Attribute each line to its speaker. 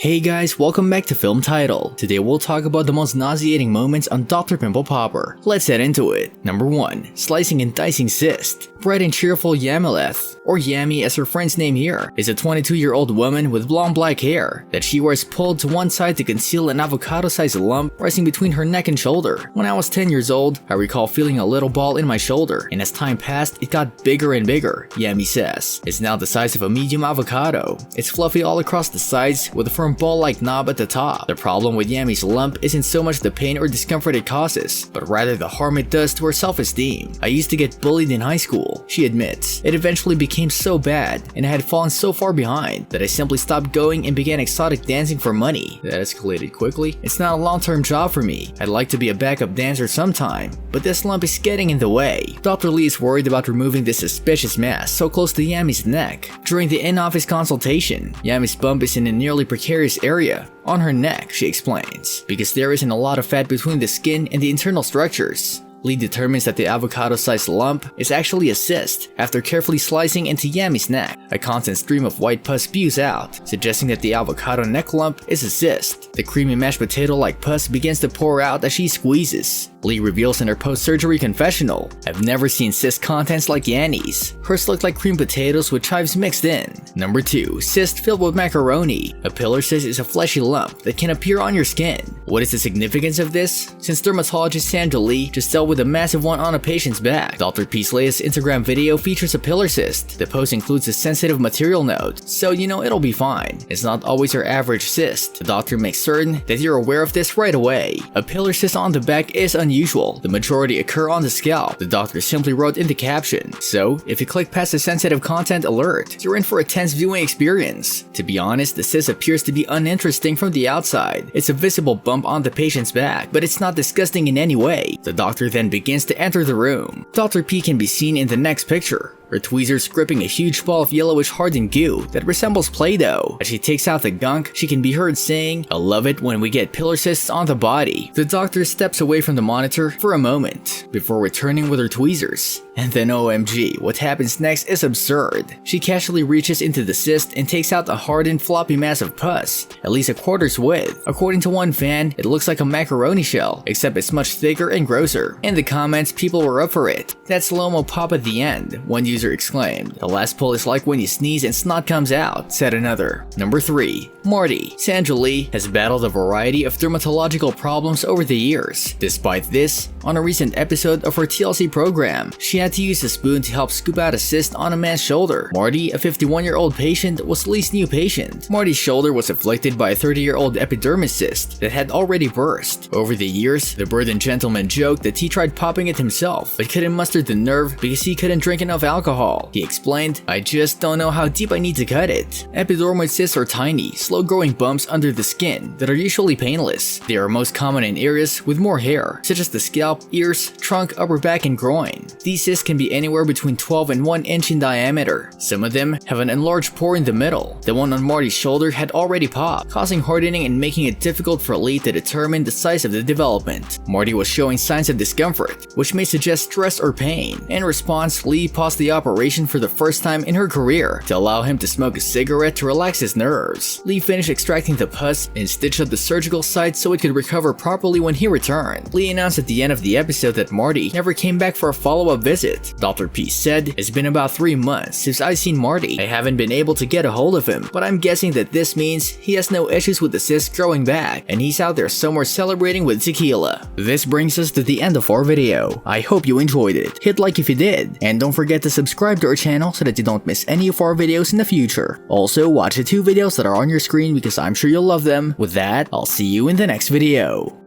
Speaker 1: Hey guys, welcome back to Film Title. Today we'll talk about the most nauseating moments on Dr. Pimple Popper. Let's head into it. Number 1. Slicing and dicing cyst. Bright and cheerful Yamileth, or Yami as her friend's name here, is a 22-year-old woman with blonde black hair that she wears pulled to one side to conceal an avocado-sized lump rising between her neck and shoulder. When I was 10 years old, I recall feeling a little ball in my shoulder, and as time passed, it got bigger and bigger, Yami says. It's now the size of a medium avocado. It's fluffy all across the sides with a firm ball-like knob at the top. The problem with Yami's lump isn't so much the pain or discomfort it causes, but rather the harm it does to her self-esteem. I used to get bullied in high school, she admits. It eventually became so bad, and I had fallen so far behind that I simply stopped going and began exotic dancing for money. That escalated quickly. It's not a long-term job for me. I'd like to be a backup dancer sometime, but this lump is getting in the way. Dr. Lee is worried about removing this suspicious mass so close to Yami's neck. During the in-office consultation, Yami's bump is in a nearly precarious area on her neck, she explains, because there isn't a lot of fat between the skin and the internal structures. Lee determines that the avocado-sized lump is actually a cyst after carefully slicing into Yami's neck. A constant stream of white pus spews out, suggesting that the avocado neck lump is a cyst. The creamy mashed potato-like pus begins to pour out as she squeezes. Lee reveals in her post-surgery confessional, "I've never seen cyst contents like Yanni's. Hers looked like cream potatoes with chives mixed in." Number 2. Cyst filled with macaroni. A pillar cyst is a fleshy lump that can appear on your skin. What is the significance of this? Since dermatologist Sandra Lee just dealt with a massive one on a patient's back, Dr. P's latest Instagram video features a pillar cyst. The post includes a sensitive material note, so it'll be fine. It's not always your average cyst. The doctor makes certain that you're aware of this right away. A pillar cyst on the back is unusual. The majority occur on the scalp, the doctor simply wrote in the caption. So, if you click past the sensitive content alert, you're in for a tense viewing experience. To be honest, the cyst appears to be uninteresting from the outside. It's a visible bump on the patient's back, but it's not disgusting in any way. The doctor then begins to enter the room. Dr. P can be seen in the next picture, her tweezers gripping a huge ball of yellowish hardened goo that resembles Play-Doh. As she takes out the gunk, she can be heard saying, "I love it when we get pillar cysts on the body." The doctor steps away from the monitor for a moment before returning with her tweezers. And then OMG, what happens next is absurd. She casually reaches into the cyst and takes out a hardened floppy mass of pus, at least a quarter's width. According to one fan, it looks like a macaroni shell, except it's much thicker and grosser. In the comments, people were up for it. "That slow-mo pop at the end," one user exclaimed. "The last pull is like when you sneeze and snot comes out," said another. Number 3. Marty. Sandra Lee has battled a variety of dermatological problems over the years. Despite this, on a recent episode of her TLC program, she had to use a spoon to help scoop out a cyst on a man's shoulder. Marty, a 51-year-old patient, was Lee's new patient. Marty's shoulder was afflicted by a 30-year-old epidermis cyst that had already burst. Over the years, the burdened gentleman joked that he tried popping it himself, but couldn't muster the nerve because he couldn't drink enough alcohol. He explained, "I just don't know how deep I need to cut it." Epidermoid cysts are tiny, slow-growing bumps under the skin that are usually painless. They are most common in areas with more hair, such as the scalp, ears, trunk, upper back, and groin. These cysts can be anywhere between 12 and 1 inch in diameter. Some of them have an enlarged pore in the middle. The one on Marty's shoulder had already popped, causing hardening and making it difficult for Lee to determine the size of the development. Marty was showing signs of discomfort, which may suggest stress or pain. In response, Lee paused the operation for the first time in her career to allow him to smoke a cigarette to relax his nerves. Lee finished extracting the pus and stitched up the surgical site so it could recover properly when he returned. Lee announced at the end of the episode that Marty never came back for a follow-up visit. Dr. P said, "It's been about 3 months since I've seen Marty. I haven't been able to get a hold of him, but I'm guessing that this means he has no issues with the cyst growing back, and he's out there somewhere celebrating with tequila." This brings us to the end of our video. I hope you enjoyed it. Hit like if you did, and don't forget to subscribe to our channel so that you don't miss any of our videos in the future. Also, watch the 2 videos that are on your screen because I'm sure you'll love them. With that, I'll see you in the next video.